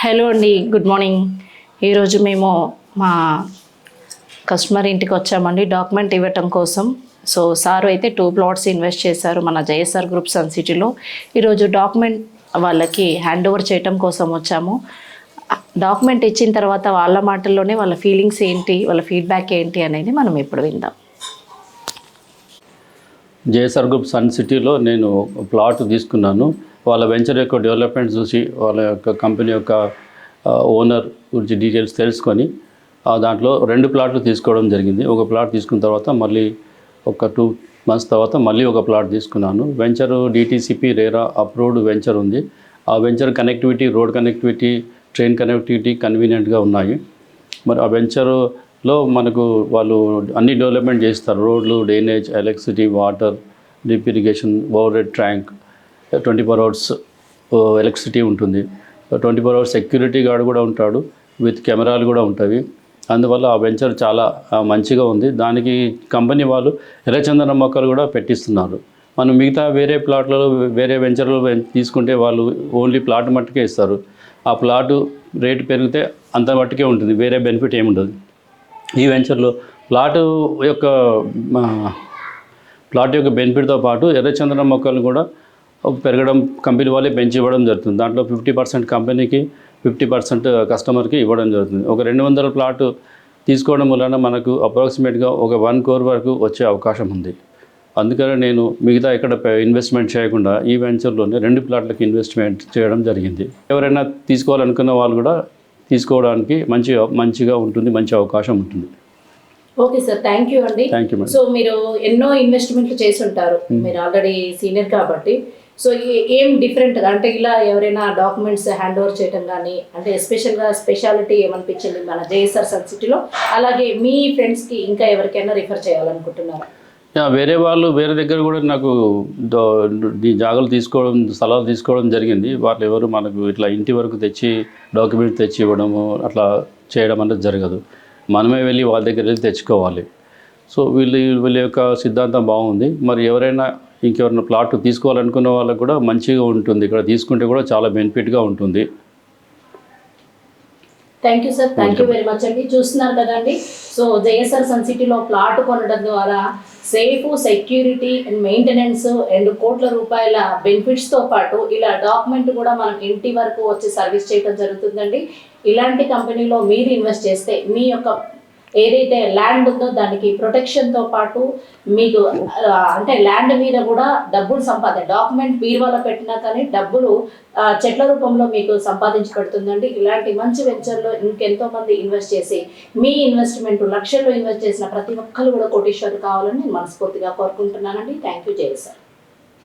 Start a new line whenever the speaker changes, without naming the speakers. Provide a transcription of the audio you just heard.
Hello అండి, good morning. ఈరోజు మేము మా కస్టమర్ ఇంటికి వచ్చామండి డాక్యుమెంట్ ఇవ్వటం కోసం. సో సారు అయితే 2 ప్లాట్స్ ఇన్వెస్ట్ చేశారు మన జేఎస్ఆర్ గ్రూప్ సన్ సిటీలో. ఈరోజు డాక్యుమెంట్ వాళ్ళకి హ్యాండ్ ఓవర్ చేయటం కోసం వచ్చాము. డాక్యుమెంట్ ఇచ్చిన తర్వాత వాళ్ళ మాటల్లోనే వాళ్ళ ఫీలింగ్స్ ఏంటి, వాళ్ళ ఫీడ్బ్యాక్ ఏంటి అనేది మనం ఇప్పుడు విందాం.
జేఎస్ఆర్ గ్రూప్ సన్ సిటీలో నేను ప్లాట్ తీసుకున్నాను. వాళ్ళ వెంచర్ యొక్క డెవలప్మెంట్ చూసి వాళ్ళ యొక్క కంపెనీ యొక్క ఓనర్ గురించి డీటెయిల్స్ తెలుసుకొని దాంట్లో 2 ప్లాట్లు తీసుకోవడం జరిగింది. ఒక ప్లాట్ తీసుకున్న తర్వాత మళ్ళీ ఒక 2 months తర్వాత మళ్ళీ ఒక ప్లాట్ తీసుకున్నాను. Venture DTCP RERA approved venture ఉంది. ఆ venture connectivity, road connectivity, train connectivity కన్వీనియంట్గా ఉన్నాయి. మరి ఆ వెంచర్లో మనకు వాళ్ళు అన్ని డెవలప్మెంట్ చేస్తారు. రోడ్లు, drainage, electricity, water, drip irrigation, over head tank, 24 hours electricity ఉంటుంది. 24 hours సెక్యూరిటీ గార్డ్ కూడా ఉంటాడు, విత్ కెమెరాలు కూడా ఉంటాయి. అందువల్ల ఆ వెంచర్ చాలా మంచిగా ఉంది. దానికి కంపెనీ వాళ్ళు ఎర్రచందనం మొక్కలు కూడా పెట్టిస్తున్నారు. మనం మిగతా వేరే ప్లాట్లలో వేరే వెంచర్లో తీసుకుంటే వాళ్ళు ఓన్లీ ప్లాట్ మట్టుకే ఇస్తారు. ఆ ప్లాటు రేటు పెరిగితే అంత మట్టుకే ఉంటుంది, వేరే బెనిఫిట్ ఏముండదు. ఈ వెంచర్లో ప్లాట్ యొక్క బెనిఫిట్తో పాటు ఎర్రచందనం మొక్కలు కూడా పెరగడం కంపెనీ వాళ్ళే పెంచి ఇవ్వడం జరుగుతుంది. దాంట్లో 50% కంపెనీకి, 50% కస్టమర్కి ఇవ్వడం జరుగుతుంది. ఒక 200 ప్లాట్ తీసుకోవడం వలన మనకు అప్రాక్సిమేట్గా ఒక 1 crore వరకు వచ్చే అవకాశం ఉంది. అందుకని నేను మిగతా ఇక్కడ ఇన్వెస్ట్మెంట్ చేయకుండా ఈ వెంచర్లోనే 2 ప్లాట్లకి ఇన్వెస్ట్మెంట్ చేయడం జరిగింది. ఎవరైనా తీసుకోవాలనుకున్న వాళ్ళు కూడా తీసుకోవడానికి మంచిగా ఉంటుంది, మంచి అవకాశం ఉంటుంది.
ఓకే సార్, థ్యాంక్ యూ అండి. సో మీరు ఎన్నో ఇన్వెస్ట్మెంట్లు చేసి ఉంటారు, మీరు ఆల్రెడీ సీనియర్ కాబట్టి. సో ఏం డిఫరెంట్గా అంటే ఇలా ఎవరైనా డాక్యుమెంట్స్ హ్యాండ్ ఓవర్ చేయడం కానీ అంటే స్పెషాలిటీ ఏమనిపించింది మన జేఎస్ఆర్ సన్ సిటీలో? అలాగే మీ ఫ్రెండ్స్కి ఇంకా ఎవరికైనా రిఫర్ చేయాలనుకుంటున్నారా?
వేరే వాళ్ళు వేరే దగ్గర కూడా నాకు జాగాలు స్థలాలు తీసుకోవడం జరిగింది. వాళ్ళు ఎవరు మనకు ఇట్లా ఇంటి వరకు తెచ్చి డాక్యుమెంట్ తెచ్చి ఇవ్వడము అట్లా చేయడం అనేది జరగదు. మనమే వెళ్ళి వాళ్ళ దగ్గర వెళ్ళి తెచ్చుకోవాలి. సో వీళ్ళ యొక్క సిద్ధాంతం బాగుంది. మరి ఎవరైనా ఇంకెవరైనా ప్లాట్ తీసుకోవాలనుకున్న వాళ్ళకు కూడా మంచిగా ఉంటుంది. ఇక్కడ తీసుకుంటే కూడా చాలా బెనిఫిట్గా ఉంటుంది.
Thank you sir, thank you very much అండి. చూస్తున్నారు కదండి, సో జేఎస్ఆర్ సన్ సిటీలో ప్లాట్ కొనడం ద్వారా safe, security and maintenance and కోట్ల రూపాయల బెనిఫిట్స్తో పాటు ఇలా డాక్యుమెంట్ కూడా మనం ఇంటి వరకు వచ్చి సర్వీస్ చేయడం జరుగుతుందండి. ఇలాంటి కంపెనీలో మీరు ఇన్వెస్ట్ చేస్తే మీ యొక్క ఏదైతే ల్యాండ్ ఉందో దానికి ప్రొటెక్షన్తో పాటు మీకు అంటే ల్యాండ్ మీద కూడా డబ్బులు డాక్యుమెంట్ బీరువాలో పెట్టినా కానీ డబ్బులు చెట్ల రూపంలో మీకు సంపాదించి పెడుతుందండి. ఇలాంటి మంచి వెంచర్లో ఇంకెంతో మంది ఇన్వెస్ట్ చేసి మీ ఇన్వెస్ట్మెంట్ లక్షల్లో ఇన్వెస్ట్ చేసిన ప్రతి ఒక్కరు కూడా కోటీశ్వరులు కావాలని నేను మనస్ఫూర్తిగా కోరుకుంటున్నానండి. Thank you Jaya sir.